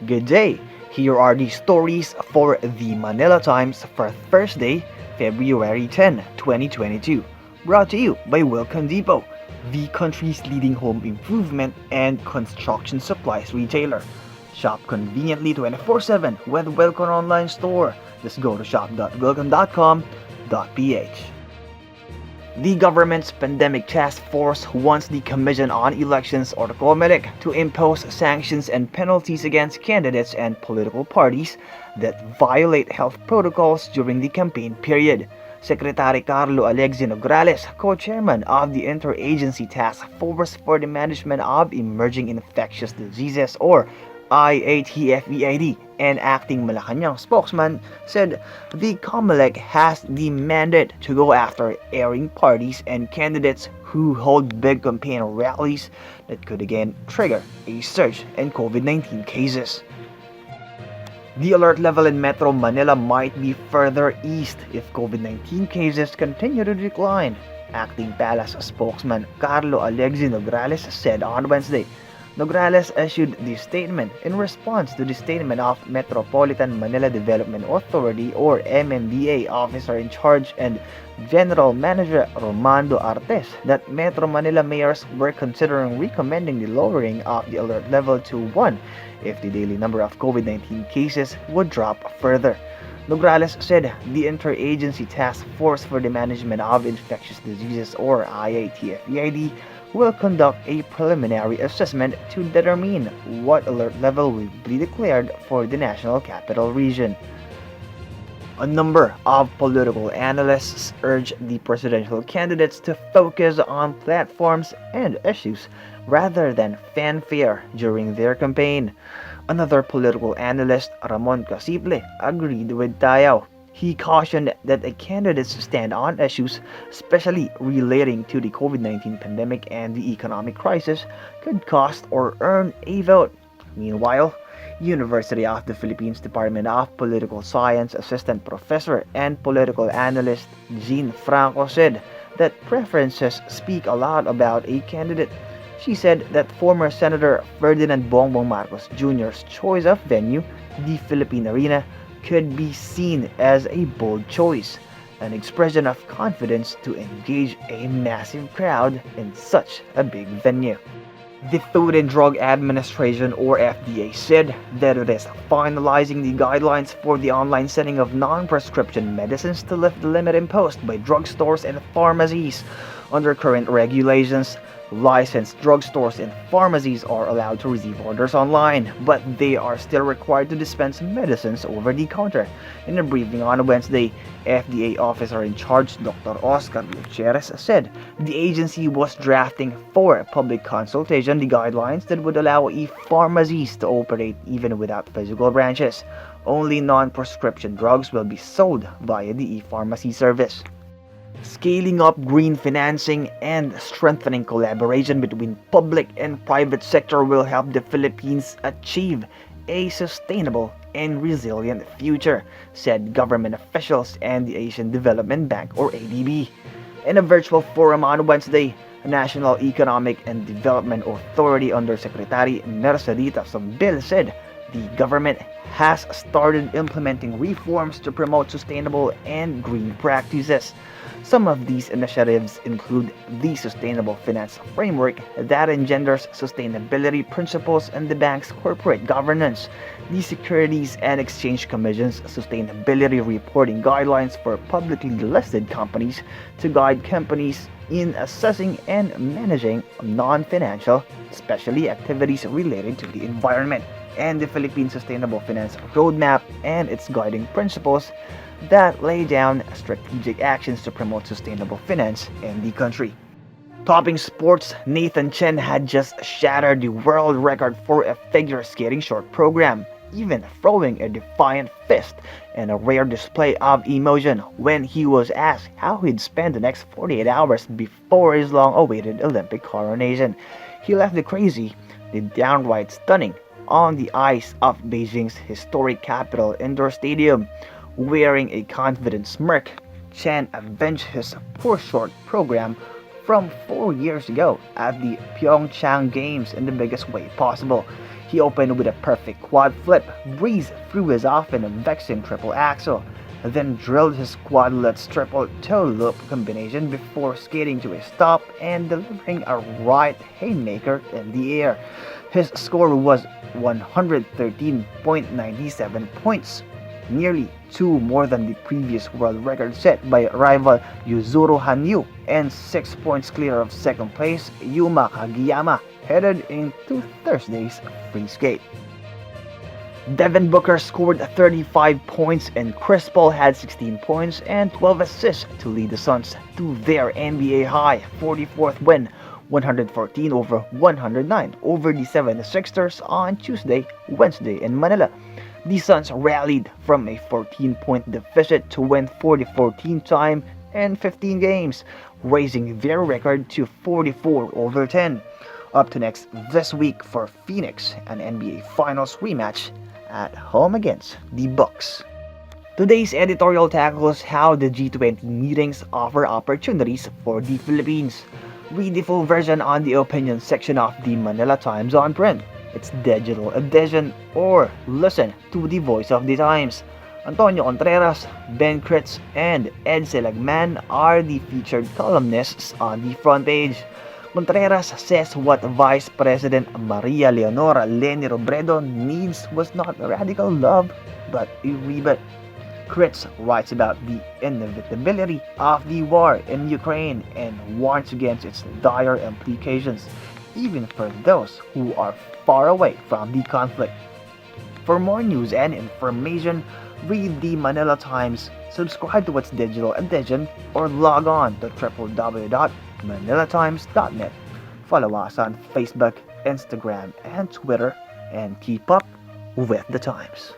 Good day! Here are the stories for the Manila Times for Thursday, February 10, 2022. Brought to you by Wilcon Depot, the country's leading home improvement and construction supplies retailer. Shop conveniently 24/7 with Wilcon Online Store. Just go to shop.wilcon.com.ph. The government's pandemic task force wants the Commission on Elections or Comelec to impose sanctions and penalties against candidates and political parties that violate health protocols during the campaign period. Secretary Carlo Alexi Nograles, co-chairman of the Interagency Task Force for the Management of Emerging Infectious Diseases or IATFEID, and acting Malacanang spokesman, said the Comelec has the mandate to go after erring parties and candidates who hold big campaign rallies that could again trigger a surge in COVID-19 cases. The alert level in Metro Manila might be further eased if COVID-19 cases continue to decline, acting Palace spokesman Carlo Alexi Nograles said on Wednesday. Nograles issued the statement in response to the statement of Metropolitan Manila Development Authority or MMDA officer in charge and General Manager Romando Artes that Metro Manila mayors were considering recommending the lowering of the alert level to 1 if the daily number of COVID-19 cases would drop further. Nograles said the Interagency Task Force for the Management of Infectious Diseases or IATFEID will conduct a preliminary assessment to determine what alert level will be declared for the National Capital Region. A number of political analysts urge the presidential candidates to focus on platforms and issues rather than fanfare during their campaign. Another political analyst, Ramon Casiple, agreed with Tayaw. He cautioned that a candidate's stand on issues, especially relating to the COVID-19 pandemic and the economic crisis, could cost or earn a vote. Meanwhile, University of the Philippines Department of Political Science Assistant Professor and political analyst Jean Franco said that preferences speak a lot about a candidate. She said that former Senator Ferdinand Bongbong Marcos Jr.'s choice of venue, the Philippine Arena, could be seen as a bold choice, an expression of confidence to engage a massive crowd in such a big venue. The Food and Drug Administration or FDA said that it is finalizing the guidelines for the online selling of non-prescription medicines to lift the limit imposed by drugstores and pharmacies. Under current regulations, licensed drugstores and pharmacies are allowed to receive orders online, but they are still required to dispense medicines over the counter. In a briefing on Wednesday, FDA officer in charge Dr. Oscar Gutierrez said the agency was drafting for public consultation the guidelines that would allow e-pharmacies to operate even without physical branches. Only non-prescription drugs will be sold via the e-pharmacy service. Scaling up green financing and strengthening collaboration between public and private sector will help the Philippines achieve a sustainable and resilient future, said government officials and the Asian Development Bank or ADB. In a virtual forum on Wednesday, National Economic and Development Authority Undersecretary Mercedita Sambil said the government has started implementing reforms to promote sustainable and green practices. Some of these initiatives include the Sustainable Finance Framework that engenders sustainability principles in the bank's corporate governance, the Securities and Exchange Commission's sustainability reporting guidelines for publicly listed companies to guide companies in assessing and managing non-financial, especially activities related to the environment, and the Philippine Sustainable Finance Roadmap and its guiding principles that lay down strategic actions to promote sustainable finance in the country. Topping sports, Nathan Chen had just shattered the world record for a figure skating short program, even throwing a defiant fist in a rare display of emotion when he was asked how he'd spend the next 48 hours before his long-awaited Olympic coronation. He left the crazy, the downright stunning, on the ice of Beijing's historic capital indoor stadium. Wearing a confident smirk, Chen avenged his poor short program from 4 years ago at the Pyeongchang Games in the biggest way possible. He opened with a perfect quad flip, breezed through his often vexing triple axel, then drilled his quadlets triple toe loop combination before skating to a stop and delivering a right haymaker in the air. His score was 113.97 points, nearly 2 more than the previous world record set by rival Yuzuru Hanyu, and 6 points clear of second place Yuma Kagiyama, headed into Thursday's free skate. Devin Booker scored 35 points and Chris Paul had 16 points and 12 assists to lead the Suns to their NBA high 44th win, 114 over 109 over the 76ers on Tuesday, Wednesday in Manila. The Suns rallied from a 14-point deficit to win 40-14 time in 15 games, raising their record to 44 over 10. Up to next this week for Phoenix, an NBA Finals rematch at home against the Bucks. Today's editorial tackles how the G20 meetings offer opportunities for the Philippines. Read the full version on the opinion section of the Manila Times on print, its digital edition, or listen to the voice of the Times. Antonio Contreras, Ben Kritz, and Ed Seligman are the featured columnists on the front page. Contreras says what Vice President Maria Leonora Leni Robredo needs was not radical love, but a rebut. Kritz writes about the inevitability of the war in Ukraine and warns against its dire implications, even for those who are far away from the conflict. For more news and information, read the Manila Times, subscribe to its digital edition, or log on to www.manilatimes.net. Follow us on Facebook, Instagram, and Twitter, and keep up with the Times.